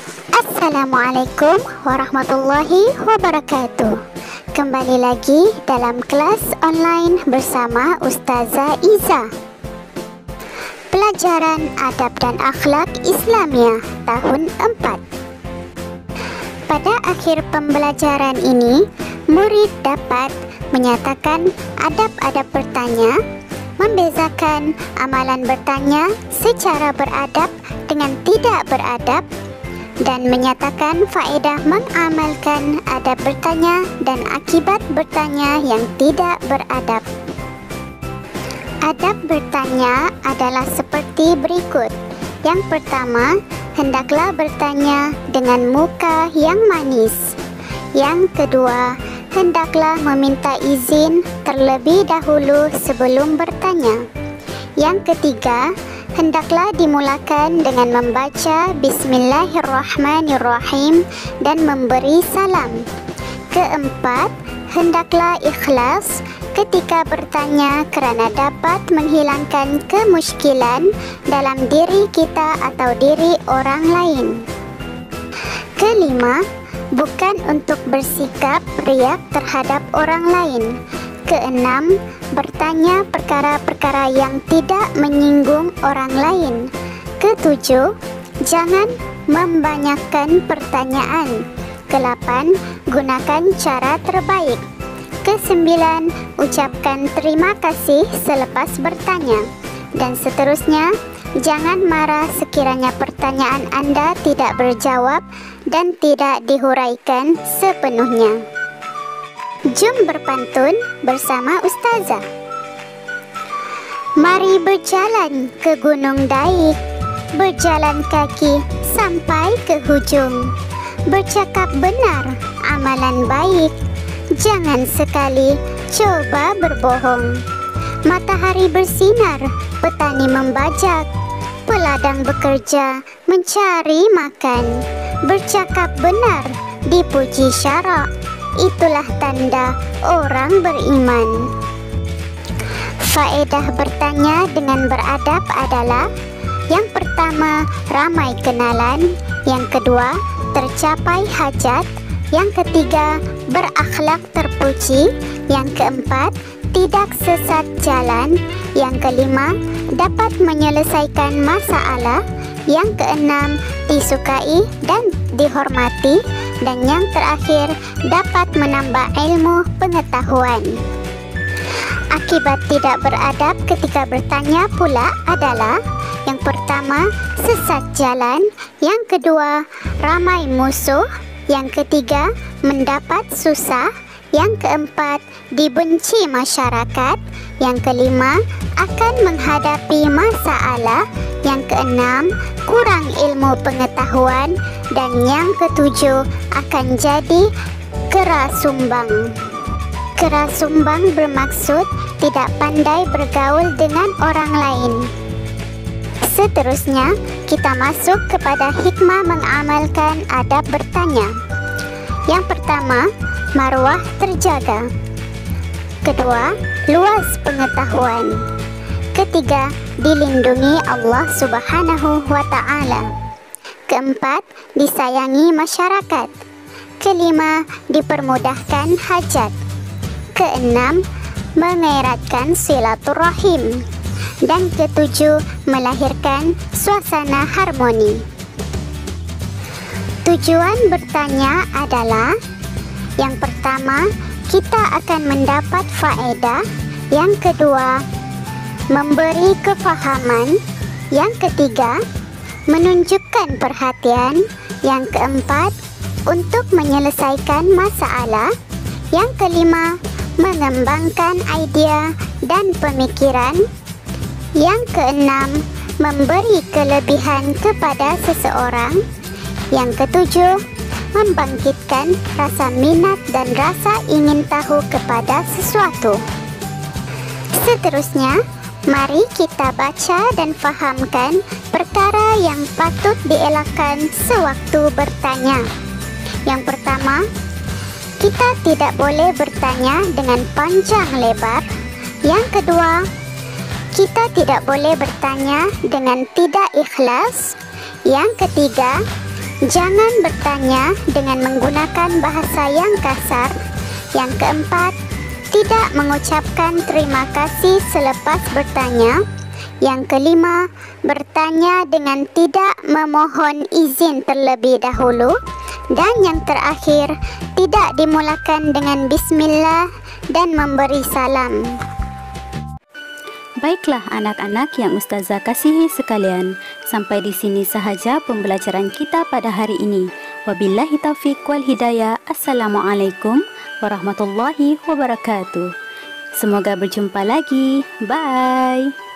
Assalamualaikum warahmatullahi wabarakatuh. Kembali lagi dalam kelas online bersama Ustazah Iza. Pelajaran Adab dan Akhlak Islamiyah tahun 4. Pada akhir pembelajaran ini, murid dapat menyatakan adab-adab bertanya, membezakan amalan bertanya secara beradab dengan tidak beradab, dan menyatakan faedah mengamalkan adab bertanya dan akibat bertanya yang tidak beradab. Adab bertanya adalah seperti berikut. Yang pertama, hendaklah bertanya dengan muka yang manis. Yang kedua, hendaklah meminta izin terlebih dahulu sebelum bertanya. Yang ketiga, hendaklah dimulakan dengan membaca Bismillahirrahmanirrahim dan memberi salam. Keempat, hendaklah ikhlas ketika bertanya kerana dapat menghilangkan kemusykilan dalam diri kita atau diri orang lain. Kelima, bukan untuk bersikap riak terhadap orang lain. Keenam, bertanya perkara-perkara yang tidak menyinggung orang lain. Ketujuh, jangan membanyakkan pertanyaan. Kelapan, gunakan cara terbaik. Kesembilan, ucapkan terima kasih selepas bertanya. Dan seterusnya, jangan marah sekiranya pertanyaan Anda tidak berjawab dan tidak dihuraikan sepenuhnya. Jom berpantun bersama Ustazah. Mari berjalan ke Gunung Daik, berjalan kaki sampai ke hujung. Bercakap benar, amalan baik, jangan sekali coba berbohong. Matahari bersinar, petani membajak, peladang bekerja mencari makan. Bercakap benar, dipuji syarak, itulah tanda orang beriman. Faedah bertanya dengan beradab adalah: yang pertama, ramai kenalan. Yang kedua, tercapai hajat. Yang ketiga, berakhlak terpuji. Yang keempat, tidak sesat jalan. Yang kelima, dapat menyelesaikan masalah. Yang keenam, disukai dan dihormati. Dan yang terakhir, dapat menambah ilmu pengetahuan. Akibat tidak beradab ketika bertanya pula adalah: yang pertama, sesat jalan. Yang kedua, ramai musuh. Yang ketiga, mendapat susah. Yang keempat, dibenci masyarakat. Yang kelima, akan menghadapi masalah. Yang keenam, kurang ilmu pengetahuan. Dan yang ketujuh, akan jadi keras sumbang. Keras sumbang bermaksud tidak pandai bergaul dengan orang lain. Seterusnya, kita masuk kepada hikmah mengamalkan adab bertanya. Yang pertama, maruah terjaga. Kedua, luas pengetahuan. Ketiga, dilindungi Allah Subhanahu wa Ta'ala. Keempat, disayangi masyarakat. Kelima, dipermudahkan hajat. Keenam, mengeratkan silaturahim. Dan ketujuh, melahirkan suasana harmoni. Tujuan bertanya adalah: yang pertama, kita akan mendapat faedah. Yang kedua, memberi kefahaman. Yang ketiga, menunjukkan perhatian. Yang keempat, untuk menyelesaikan masalah. Yang kelima, mengembangkan idea dan pemikiran. Yang keenam, memberi kelebihan kepada seseorang. Yang ketujuh, membangkitkan rasa minat dan rasa ingin tahu kepada sesuatu. Seterusnya, mari kita baca dan fahamkan perkara yang patut dielakkan sewaktu bertanya. Yang pertama, kita tidak boleh bertanya dengan panjang lebar. Yang kedua, kita tidak boleh bertanya dengan tidak ikhlas. Yang ketiga, Jangan bertanya dengan menggunakan bahasa yang kasar. Yang keempat, tidak mengucapkan terima kasih selepas bertanya. Yang kelima, bertanya dengan tidak memohon izin terlebih dahulu. Dan yang terakhir, tidak dimulakan dengan bismillah dan memberi salam. Baiklah anak-anak yang Ustazah kasihi sekalian, sampai di sini sahaja pembelajaran kita pada hari ini. Wabillahi taufiq wal hidayah. Assalamualaikum warahmatullahi wabarakatuh. Semoga berjumpa lagi. Bye.